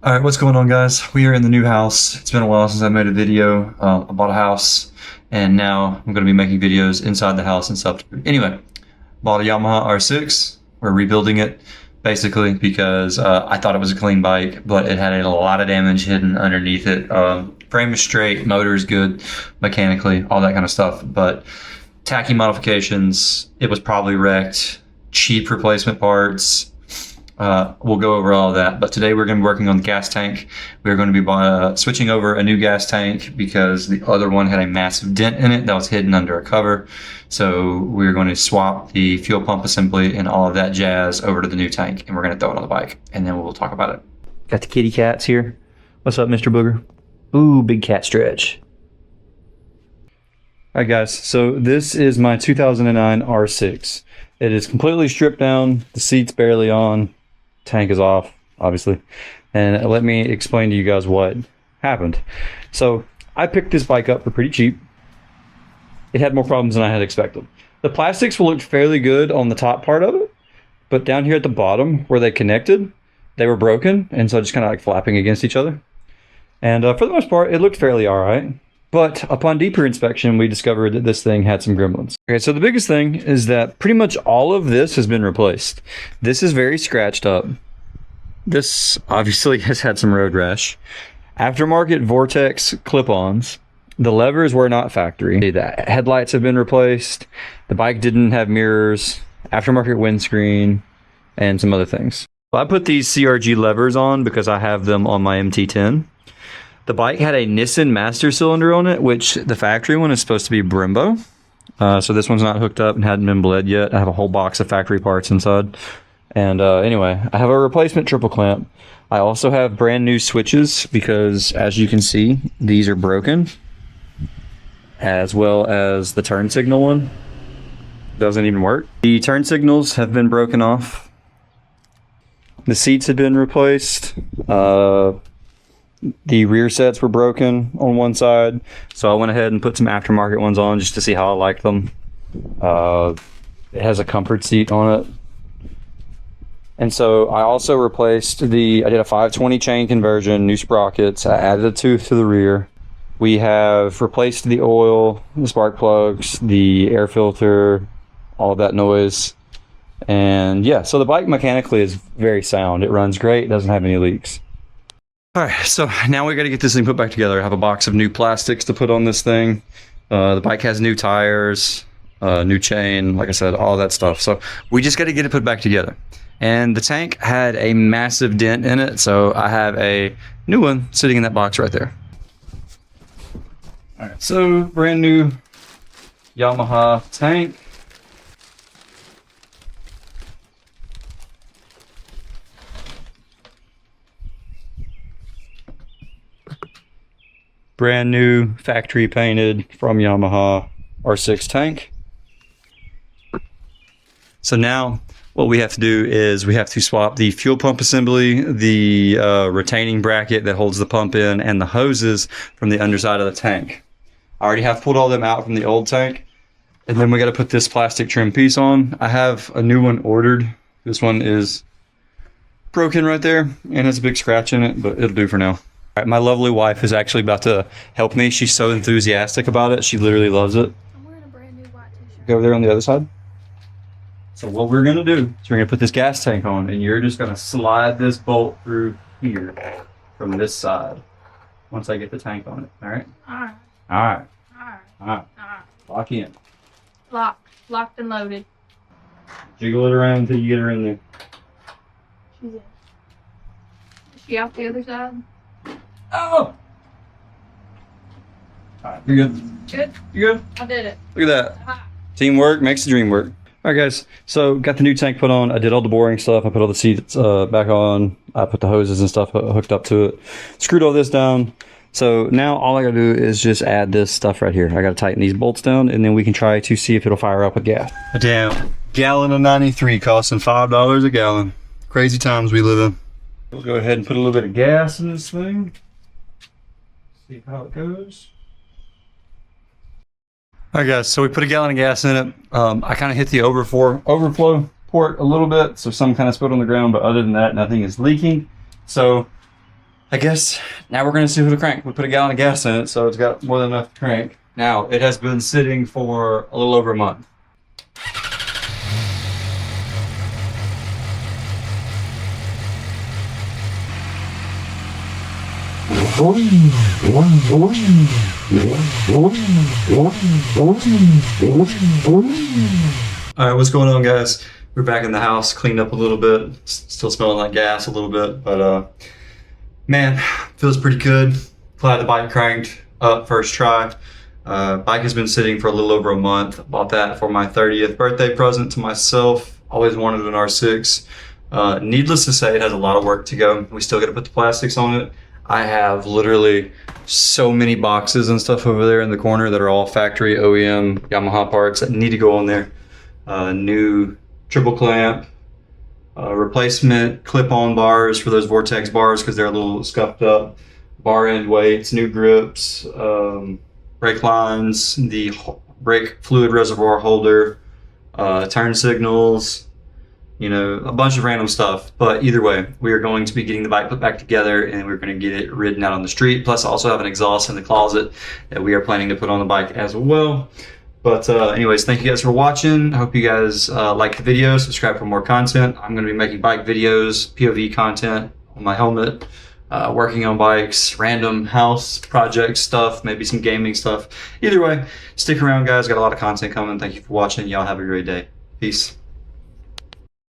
All right, what's going on, guys? We are in the new house. It's been a while since I made a video. I bought a house, and now I'm going to be making videos inside the house and stuff. Anyway, bought a Yamaha R6. We're rebuilding it, basically, because I thought it was a clean bike, but it had a lot of damage hidden underneath it. Frame is straight, motor is good, mechanically, all that kind of stuff. But tacky modifications, it was probably wrecked. Cheap replacement parts. We'll go over all of that, but today we're going to be working on the gas tank. We're going to be switching over a new gas tank because the other one had a massive dent in it that was hidden under a cover. So we're going to swap the fuel pump assembly and all of that jazz over to the new tank, and we're going to throw it on the bike, and then we'll talk about it. Got the kitty cats here. What's up, Mr. Booger? Ooh, big cat stretch. Alright guys, so this is my 2009 R6. It is completely stripped down, the seat's barely on. Tank is off, obviously, and let me explain to you guys what happened. So I picked this bike up for pretty cheap. It had more problems than I had expected. The plastics looked fairly good on the top part of it, but down here at the bottom where they connected, they were broken, and so just kind of like flapping against each other. And for the most part, it looked fairly all right. But upon deeper inspection, we discovered that this thing had some gremlins. Okay, so the biggest thing is that pretty much all of this has been replaced. This is very scratched up. This obviously has had some road rash. Aftermarket Vortex clip-ons. The levers were not factory. The headlights have been replaced. The bike didn't have mirrors. Aftermarket windscreen, and some other things. I put these CRG levers on because I have them on my MT-10. The bike had a Nissan master cylinder on it, which the factory one is supposed to be Brembo. So this one's not hooked up and hadn't been bled yet. I have a whole box of factory parts inside. And anyway, I have a replacement triple clamp. I also have brand new switches because, as you can see, these are broken. As well as the turn signal one. Doesn't even work. The turn signals have been broken off. The seats have been replaced. The rear sets were broken on one side, so I went ahead and put some aftermarket ones on just to see how I liked them. It has a comfort seat on it. And so I also replaced I did a 520 chain conversion, new sprockets, I added a tooth to the rear. We have replaced the oil, the spark plugs, the air filter, all of that noise. And yeah, so the bike mechanically is very sound. It runs great, doesn't have any leaks. All right, so now we got to get this thing put back together. I have a box of new plastics to put on this thing. The bike has new tires, new chain, like I said, all that stuff. So we just got to get it put back together. And the tank had a massive dent in it, so I have a new one sitting in that box right there. All right, so brand new Yamaha tank. Brand new factory painted from Yamaha R6 tank. So now what we have to do is we have to swap the fuel pump assembly, the retaining bracket that holds the pump in, and the hoses from the underside of the tank. I already have pulled all them out from the old tank. And then we got to put this plastic trim piece on. I have a new one ordered. This one is broken right there and has a big scratch in it, but it'll do for now. All right, my lovely wife is actually about to help me. She's so enthusiastic about it. She literally loves it. I'm wearing a brand new white t-shirt. Go over there on the other side. So what we're going to do is we're going to put this gas tank on, and you're just going to slide this bolt through here from this side once I get the tank on it. All right? All right. All right. All right. All right. All right. Lock in. Locked and loaded. Jiggle it around until you get her in there. She's in. Is she out the other side? Oh! Alright, you're good. Good? You good? I did it. Look at that. Aha. Teamwork makes the dream work. Alright guys, so got the new tank put on. I did all the boring stuff. I put all the seats back on. I put the hoses and stuff hooked up to it. Screwed all this down. So now all I gotta do is just add this stuff right here. I gotta tighten these bolts down, and then we can try to see if it'll fire up with gas. Damn. Gallon of 93 costing $5 a gallon. Crazy times we live in. We'll go ahead and put a little bit of gas in this thing. See how it goes. Alright guys, so we put a gallon of gas in it. I kind of hit the overflow port a little bit, so some kind of spilled on the ground, but other than that, nothing is leaking. So I guess now we're gonna see who to crank. We put a gallon of gas in it, so it's got more than enough to crank. Now, it has been sitting for a little over a month. Alright, what's going on, guys? We're back in the house, cleaned up a little bit. Still smelling like gas a little bit, but man, feels pretty good. Glad the bike cranked up first try. Bike has been sitting for a little over a month. Bought that for my 30th birthday present to myself. Always wanted an R6. Needless to say, it has a lot of work to go. We still got to put the plastics on it. I have literally so many boxes and stuff over there in the corner that are all factory OEM Yamaha parts that need to go on there. New triple clamp, replacement clip-on bars for those Vortex bars because they're a little scuffed up, bar end weights, new grips, brake lines, the brake fluid reservoir holder, turn signals, you know, a bunch of random stuff. But either way, we are going to be getting the bike put back together and we're going to get it ridden out on the street. Plus, I also have an exhaust in the closet that we are planning to put on the bike as well. But anyways, thank you guys for watching. I hope you guys like the video. Subscribe for more content. I'm going to be making bike videos, POV content on my helmet, working on bikes, random house project stuff, maybe some gaming stuff. Either way, stick around, guys. Got a lot of content coming. Thank you for watching. Y'all have a great day. Peace.